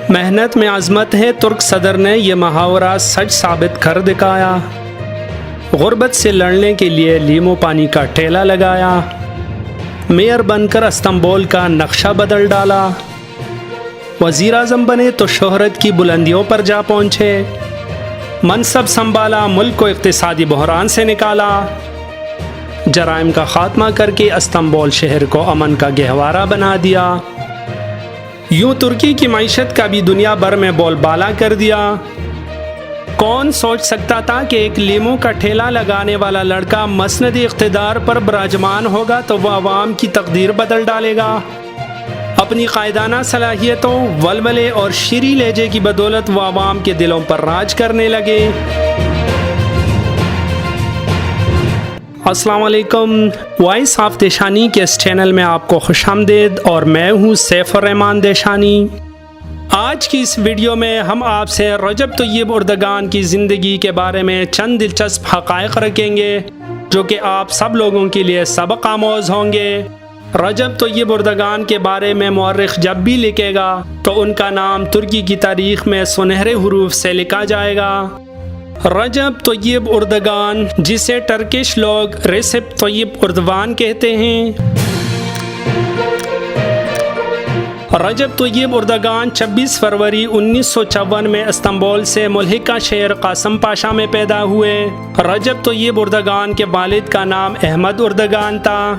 محنت میں عظمت ہے، ترک صدر نے یہ محاورہ سچ ثابت کر دکھایا۔ غربت سے لڑنے کے لیے لیمو پانی کا ٹھیلا لگایا، میئر بن کر استنبول کا نقشہ بدل ڈالا، وزیر اعظم بنے تو شہرت کی بلندیوں پر جا پہنچے، منصب سنبھالا، ملک کو اقتصادی بحران سے نکالا، جرائم کا خاتمہ کر کے استنبول شہر کو امن کا گہوارہ بنا دیا، یوں ترکی کی معیشت کا بھی دنیا بھر میں بول بالا کر دیا۔ کون سوچ سکتا تھا کہ ایک لیمو کا ٹھیلا لگانے والا لڑکا مسند اقتدار پر براجمان ہوگا تو وہ عوام کی تقدیر بدل ڈالے گا۔ اپنی قائدانہ صلاحیتوں، ولولے اور شیریں لہجے کی بدولت وہ عوام کے دلوں پر راج کرنے لگے۔ السلام علیکم، وائس آف دیشانی کے اس چینل میں آپ کو خوش آمدید، اور میں ہوں سیف الرحمان دیشانی۔ آج کی اس ویڈیو میں ہم آپ سے رجب طیب اردگان کی زندگی کے بارے میں چند دلچسپ حقائق رکھیں گے جو کہ آپ سب لوگوں کے لیے سبق آموز ہوں گے۔ رجب طیب اردگان کے بارے میں مورخ جب بھی لکھے گا تو ان کا نام ترکی کی تاریخ میں سنہرے حروف سے لکھا جائے گا۔ رجب طیب اردگان، جسے ٹرکش لوگ ریسپ طیب اردوان کہتے ہیں۔ رجب طیب اردگان 26 فروری 1954 میں استنبول سے ملحقہ شہر قاسم پاشا میں پیدا ہوئے۔ رجب طیب اردگان کے والد کا نام احمد اردگان تھا۔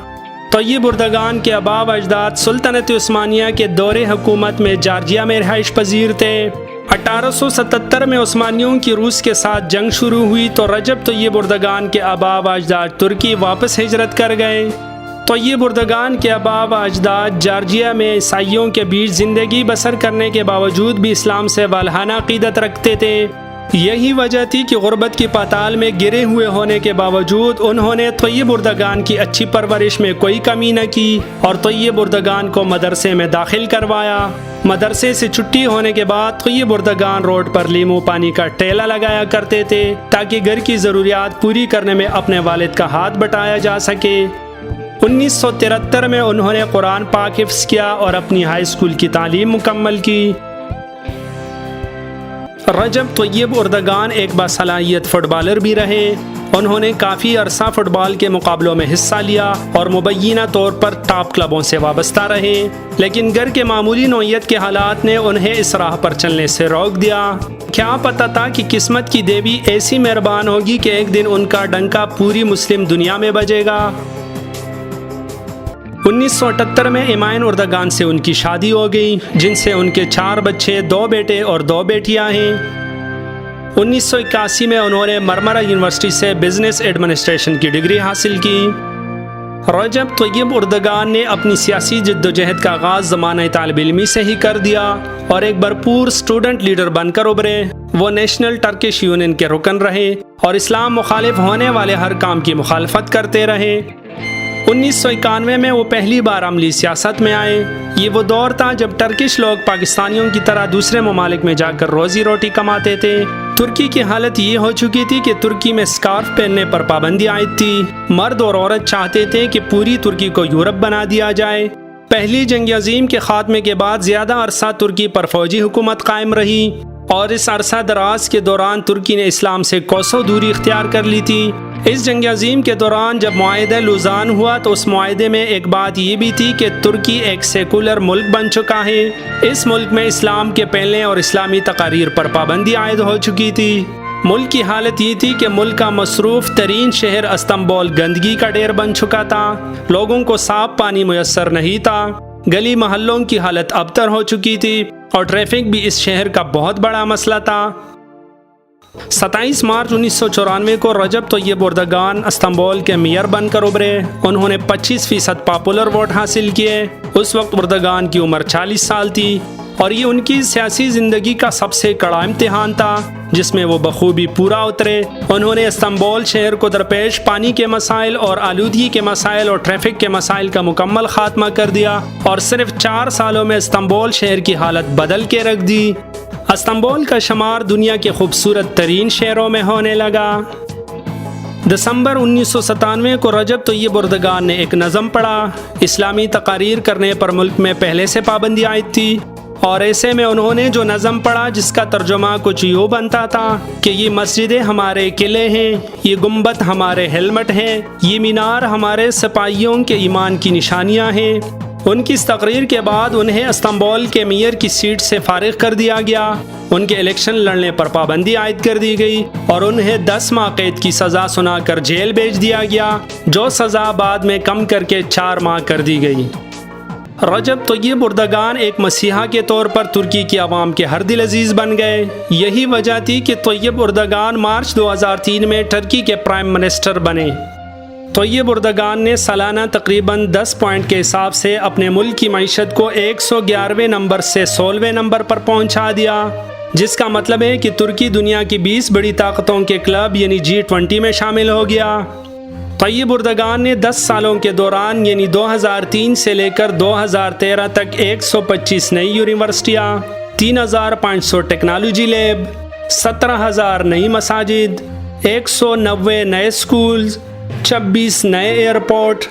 طیب اردگان کے آباء و اجداد سلطنت عثمانیہ کے دور حکومت میں جارجیا میں رہائش پذیر تھے۔ 1877 میں عثمانیوں کی روس کے ساتھ جنگ شروع ہوئی تو رجب طیب اردگان کے آباء و اجداد ترکی واپس ہجرت کر گئے۔ طیب اردگان کے آباء و اجداد جارجیا میں عیسائیوں کے بیچ زندگی بسر کرنے کے باوجود بھی اسلام سے والہانہ عقیدت رکھتے تھے۔ یہی وجہ تھی کہ غربت کی پاتال میں گرے ہوئے ہونے کے باوجود انہوں نے طیب اردگان کی اچھی پرورش میں کوئی کمی نہ کی اور طیب اردگان کو مدرسے میں داخل کروایا۔ مدرسے سے چھٹی ہونے کے بعد طیب اردگان روڈ پر لیمو پانی کا ٹھیلا لگایا کرتے تھے تاکہ گھر کی ضروریات پوری کرنے میں اپنے والد کا ہاتھ بٹایا جا سکے۔ 1973 میں انہوں نے قرآن پاک حفظ کیا اور اپنی ہائی اسکول کی تعلیم مکمل کی۔ رجب طیب اردگان ایک باصلاحیت فٹ بالر بھی رہے۔ انہوں نے کافی عرصہ فٹ بال کے مقابلوں میں حصہ لیا اور مبینہ طور پر ٹاپ کلبوں سے وابستہ رہے، لیکن گھر کے معمولی نوعیت کے حالات نے انہیں اس راہ پر چلنے سے روک دیا۔ کیا پتہ تھا کہ قسمت کی دیوی ایسی مہربان ہوگی کہ ایک دن ان کا ڈنکا پوری مسلم دنیا میں بجے گا۔ 1978 میں ایمین اردگان سے ان کی شادی ہو گئی، جن سے ان کے 4 بچے، 2 بیٹے اور 2 بیٹیاں ہیں۔ 1981 میں انہوں نے مرمرہ یونیورسٹی سے بزنس ایڈمنسٹریشن کی ڈگری حاصل کی۔ رجب طیب اردگان نے اپنی سیاسی جدوجہد کا آغاز زمانہ طالب علمی سے ہی کر دیا اور ایک بھرپور اسٹوڈنٹ لیڈر بن کر ابھرے۔ وہ نیشنل ٹرکش یونین کے رکن رہے اور اسلام مخالف ہونے والے ہر کام کی مخالفت کرتے رہے۔ 1991 میں وہ پہلی بار عملی سیاست میں آئے۔ یہ وہ دور تھا جب ٹرکش لوگ پاکستانیوں کی طرح دوسرے ممالک میں جا کر روزی روٹی کماتے تھے۔ ترکی کی حالت یہ ہو چکی تھی کہ ترکی میں اسکارف پہننے پر پابندی عائد تھی۔ مرد اور عورت چاہتے تھے کہ پوری ترکی کو یورپ بنا دیا جائے۔ پہلی جنگ عظیم کے خاتمے کے بعد زیادہ عرصہ ترکی پر فوجی حکومت قائم رہی اور اس عرصہ دراز کے دوران ترکی نے اسلام سے کوسوں دوری اختیار کر لی تھی۔ اس جنگ عظیم کے دوران جب معاہدہ لوزان ہوا تو اس معاہدے میں ایک بات یہ بھی تھی کہ ترکی ایک سیکولر ملک بن چکا ہے۔ اس ملک میں اسلام کے پھیلنے اور اسلامی تقاریر پر پابندی عائد ہو چکی تھی۔ ملک کی حالت یہ تھی کہ ملک کا مصروف ترین شہر استنبول گندگی کا ڈھیر بن چکا تھا، لوگوں کو صاف پانی میسر نہیں تھا، گلی محلوں کی حالت ابتر ہو چکی تھی اور ٹریفک بھی اس شہر کا بہت بڑا مسئلہ تھا۔ 27 مارچ 1994 کو رجب طیب اردگان استنبول کے میئر بن کر ابھرے۔ انہوں نے 25% پاپولر ووٹ حاصل کیے۔ اس وقت اردگان کی عمر 40 سال تھی اور یہ ان کی سیاسی زندگی کا سب سے کڑا امتحان تھا جس میں وہ بخوبی پورا اترے۔ انہوں نے استنبول شہر کو درپیش پانی کے مسائل اور آلودگی کے مسائل اور ٹریفک کے مسائل کا مکمل خاتمہ کر دیا اور صرف 4 سالوں میں استنبول شہر کی حالت بدل کے رکھ دی۔ استنبول کا شمار دنیا کے خوبصورت ترین شہروں میں ہونے لگا۔ دسمبر 1997 کو رجب طیب اردگان نے ایک نظم پڑھا۔ اسلامی تقاریر کرنے پر ملک میں پہلے سے پابندی عائد تھی۔ اور ایسے میں انہوں نے جو نظم پڑھا جس کا ترجمہ کچھ یوں بنتا تھا کہ یہ مسجدیں ہمارے قلعے ہیں، یہ گنبد ہمارے ہیلمٹ ہیں، یہ مینار ہمارے سپاہیوں کے ایمان کی نشانیاں ہیں۔ ان کی اس تقریر کے بعد انہیں استنبول کے میئر کی سیٹ سے فارغ کر دیا گیا، ان کے الیکشن لڑنے پر پابندی عائد کر دی گئی اور انہیں 10 ماہ قید کی سزا سنا کر جیل بھیج دیا گیا، جو سزا بعد میں کم کر کے 4 ماہ کر دی گئی۔ رجب طیب اردگان ایک مسیحا کے طور پر ترکی کی عوام کے ہر دل عزیز بن گئے۔ یہی وجہ تھی کہ طیب اردگان مارچ 2003 میں ٹرکی کے پرائم منسٹر بنے۔ طیب اردگان نے سالانہ تقریباً 10 پوائنٹ کے حساب سے اپنے ملک کی معیشت کو 111ویں نمبر سے 16ویں نمبر پر پہنچا دیا، جس کا مطلب ہے کہ ترکی دنیا کی 20 بڑی طاقتوں کے کلب یعنی G20 میں شامل ہو گیا۔ طیب اردگان نے 10 سالوں کے دوران یعنی 2003 سے لے کر 2013 تک 125 نئی یونیورسٹیاں، 3500 ٹیکنالوجی لیب، 17,000 نئی مساجد، 190 نئے سکولز، 26 نئے ایئرپورٹ،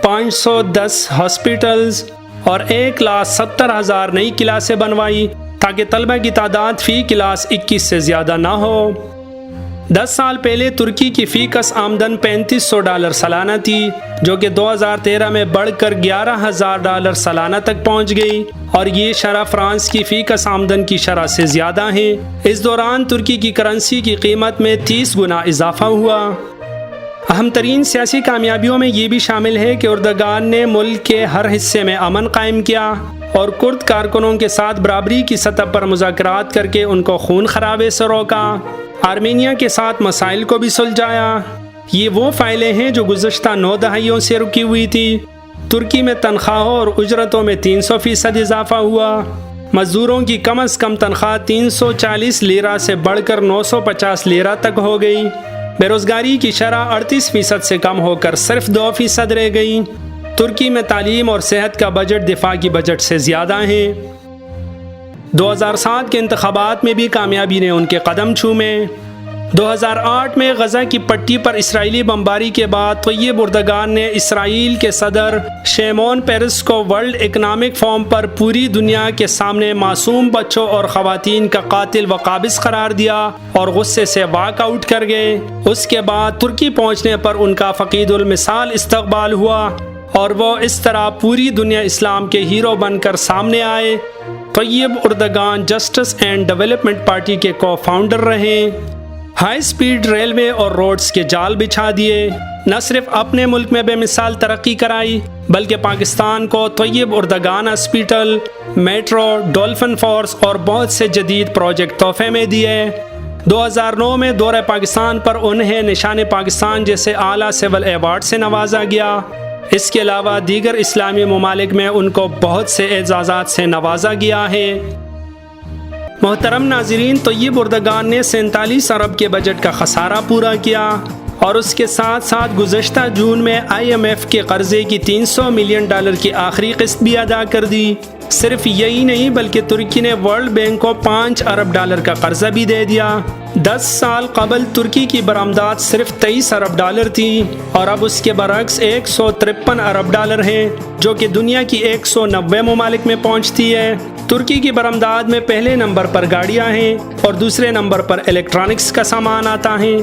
510 ہاسپٹلز اور 1,70,000 نئی کلاسیں بنوائی تاکہ طلبہ کی تعداد فی کلاس 21 سے زیادہ نہ ہو۔ 10 سال پہلے ترکی کی فی کس آمدن $3500 سالانہ تھی، جو کہ 2013 میں بڑھ کر $11,000 سالانہ تک پہنچ گئی اور یہ شرح فرانس کی فی کس آمدن کی شرح سے زیادہ ہیں۔ اس دوران ترکی کی کرنسی کی قیمت میں 30 گنا اضافہ ہوا۔ اہم ترین سیاسی کامیابیوں میں یہ بھی شامل ہے کہ اردگان نے ملک کے ہر حصے میں امن قائم کیا اور کرد کارکنوں کے ساتھ برابری کی سطح پر مذاکرات کر کے ان کو خون خرابے سے روکا۔ آرمینیا کے ساتھ مسائل کو بھی سلجھایا۔ یہ وہ فائلیں ہیں جو گزشتہ 9 دہائیوں سے رکی ہوئی تھی۔ ترکی میں تنخواہوں اور اجرتوں میں 300% اضافہ ہوا۔ مزدوروں کی کم از کم تنخواہ 340 لیرہ سے بڑھ کر 950 لیرہ تک ہو گئی۔ بے روزگاری کی شرح 38% سے کم ہو کر صرف 2% رہ گئی۔ ترکی میں تعلیم اور صحت کا بجٹ دفاع کی بجٹ سے زیادہ ہیں۔ 2007 کے انتخابات میں بھی کامیابی نے ان کے قدم چھومے۔ 2008 میں غزہ کی پٹی پر اسرائیلی بمباری کے بعد طیب اردگان نے اسرائیل کے صدر شیمون پیرس کو ورلڈ اکنامک فورم پر پوری دنیا کے سامنے معصوم بچوں اور خواتین کا قاتل و قابض قرار دیا اور غصے سے واک آؤٹ کر گئے۔ اس کے بعد ترکی پہنچنے پر ان کا فقید المثال استقبال ہوا اور وہ اس طرح پوری دنیا اسلام کے ہیرو بن کر سامنے آئے۔ Tayyip Erdogan justice and development party کے کو فاؤنڈر رہے۔ ہائی سپیڈ ریلوے اور روڈز کے جال بچھا دیے۔ نہ صرف اپنے ملک میں بے مثال ترقی کرائی بلکہ پاکستان کو Tayyip Erdogan hospital, metro, dolphin force اور بہت سے جدید پروجیکٹ تحفے میں دیے۔ 2009 میں دورہ پاکستان پر انہیں نشان پاکستان جیسے اعلیٰ سول ایوارڈ سے نوازا گیا۔ اس کے علاوہ دیگر اسلامی ممالک میں ان کو بہت سے اعزازات سے نوازا گیا ہے۔ محترم ناظرین، طیب اردگان نے 47 ارب کے بجٹ کا خسارہ پورا کیا اور اس کے ساتھ ساتھ گزشتہ جون میں IMF کے قرضے کی $300 ملین کی آخری قسط بھی ادا کر دی۔ صرف یہی نہیں بلکہ ترکی نے ورلڈ بینک کو $5 ارب کا قرضہ بھی دے دیا۔ 10 سال قبل ترکی کی برآمدات صرف $23 ارب تھی اور اب اس کے برعکس $153 ارب ہیں، جو کہ دنیا کی 190 ممالک میں پہنچتی ہے۔ ترکی کی برآمدات میں پہلے نمبر پر گاڑیاں ہیں اور دوسرے نمبر پر الیکٹرانکس کا سامان آتا ہے۔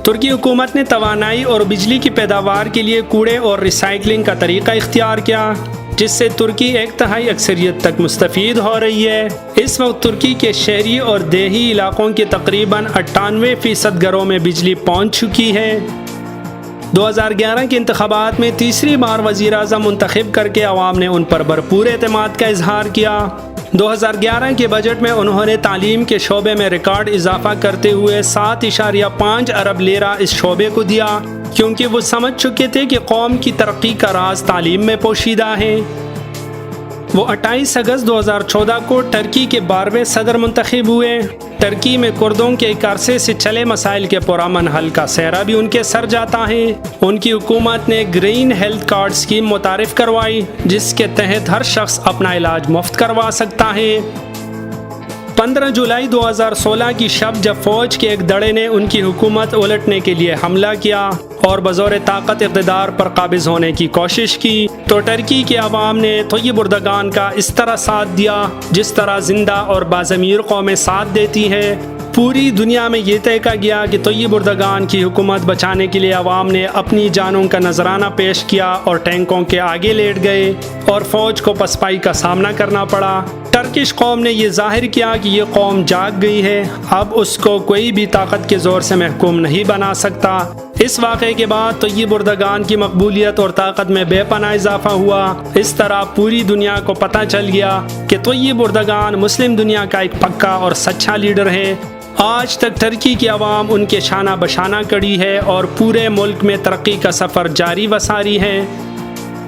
ترکی حکومت نے توانائی اور بجلی کی پیداوار کے لیے کوڑے اور ریسائکلنگ کا طریقہ اختیار کیا، جس سے ترکی 1/3 اکثریت تک مستفید ہو رہی ہے۔ اس وقت ترکی کے شہری اور دیہی علاقوں کے تقریباً 98% گھروں میں بجلی پہنچ چکی ہے۔ 2011 کے انتخابات میں تیسری بار وزیر اعظم منتخب کر کے عوام نے ان پر بھرپور اعتماد کا اظہار کیا۔ 2011 کے بجٹ میں انہوں نے تعلیم کے شعبے میں ریکارڈ اضافہ کرتے ہوئے 7.5 ارب لیرہ اس شعبے کو دیا، کیونکہ وہ سمجھ چکے تھے کہ قوم کی ترقی کا راز تعلیم میں پوشیدہ ہے۔ وہ 28 اگست 2014 کو ٹرکی کے 12ویں صدر منتخب ہوئے۔ ٹرکی میں کردوں کے ایک عرصے سے چلے مسائل کے پرامن حل کا سہرا بھی ان کے سر جاتا ہے۔ ان کی حکومت نے گرین ہیلتھ کارڈ اسکیم متعارف کروائی، جس کے تحت ہر شخص اپنا علاج مفت کروا سکتا ہے۔ 15 جولائی 2016 کی شب جب فوج کے ایک دڑے نے ان کی حکومت الٹنے کے لیے حملہ کیا اور بزور طاقت اقتدار پر قابض ہونے کی کوشش کی تو ترکی کے عوام نے طیب اردگان کا اس طرح ساتھ دیا جس طرح زندہ اور باضمیر قومیں ساتھ دیتی ہیں۔ پوری دنیا میں یہ طے کیا گیا کہ طیب اردگان کی حکومت بچانے کے لیے عوام نے اپنی جانوں کا نذرانہ پیش کیا اور ٹینکوں کے آگے لیٹ گئے اور فوج کو پسپائی کا سامنا کرنا پڑا۔ ٹرکش قوم نے یہ ظاہر کیا کہ یہ قوم جاگ گئی ہے، اب اس کو کوئی بھی طاقت کے زور سے محکوم نہیں بنا سکتا۔ اس واقعے کے بعد طیب اردگان کی مقبولیت اور طاقت میں بے پناہ اضافہ ہوا۔ اس طرح پوری دنیا کو پتہ چل گیا کہ طیب اردگان مسلم دنیا کا ایک پکا اور سچا لیڈر ہے۔ آج تک ترکی کی عوام ان کے شانہ بشانہ کڑی ہے اور پورے ملک میں ترقی کا سفر جاری و ساری ہے۔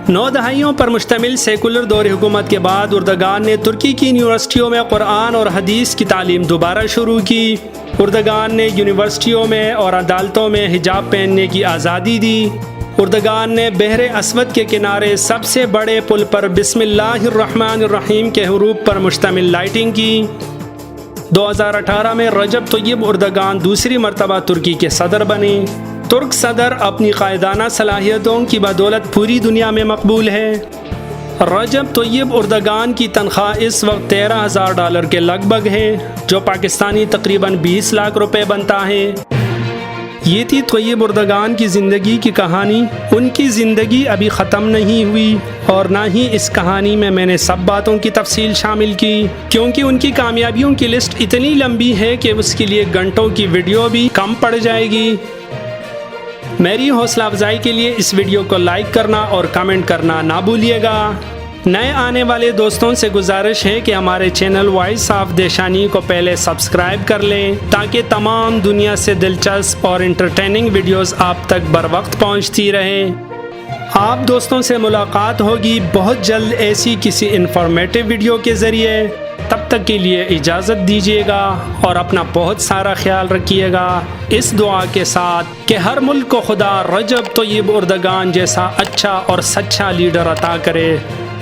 9 دہائیوں پر مشتمل سیکولر دور حکومت کے بعد اردگان نے ترکی کی یونیورسٹیوں میں قرآن اور حدیث کی تعلیم دوبارہ شروع کی۔ اردگان نے یونیورسٹیوں میں اور عدالتوں میں حجاب پہننے کی آزادی دی۔ اردگان نے بحر اسود کے کنارے سب سے بڑے پل پر بسم اللہ الرحمن الرحیم کے حروف پر مشتمل لائٹنگ کی۔ 2018 میں رجب طیب اردگان دوسری مرتبہ ترکی کے صدر بنے۔ ترک صدر اپنی قائدانہ صلاحیتوں کی بدولت پوری دنیا میں مقبول ہے۔ رجب طیب اردگان کی تنخواہ اس وقت $13,000 کے لگ بھگ ہے، جو پاکستانی تقریباً 20 لاکھ روپے بنتا ہے۔ یہ تھی طیب اردگان کی زندگی کی کہانی۔ ان کی زندگی ابھی ختم نہیں ہوئی اور نہ ہی اس کہانی میں نے سب باتوں کی تفصیل شامل کی، کیونکہ ان کی کامیابیوں کی لسٹ اتنی لمبی ہے کہ اس کے لیے گھنٹوں کی ویڈیو بھی کم پڑ جائے گی۔ میری حوصلہ افزائی کے لیے اس ویڈیو کو لائک کرنا اور کمنٹ کرنا نہ بھولیے گا۔ نئے آنے والے دوستوں سے گزارش ہے کہ ہمارے چینل وائس آف دیشانی کو پہلے سبسکرائب کر لیں تاکہ تمام دنیا سے دلچسپ اور انٹرٹیننگ ویڈیوز آپ تک بر وقت پہنچتی رہیں۔ آپ دوستوں سے ملاقات ہوگی بہت جلد ایسی کسی انفارمیٹو ویڈیو کے ذریعے۔ تب تک کے لیے اجازت دیجیے گا اور اپنا بہت سارا خیال رکھیے گا، اس دعا کے ساتھ کہ ہر ملک کو خدا رجب طیب اردگان جیسا اچھا اور سچا لیڈر عطا کرے۔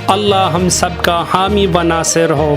اللہ ہم سب کا حامی و ناصر ہو۔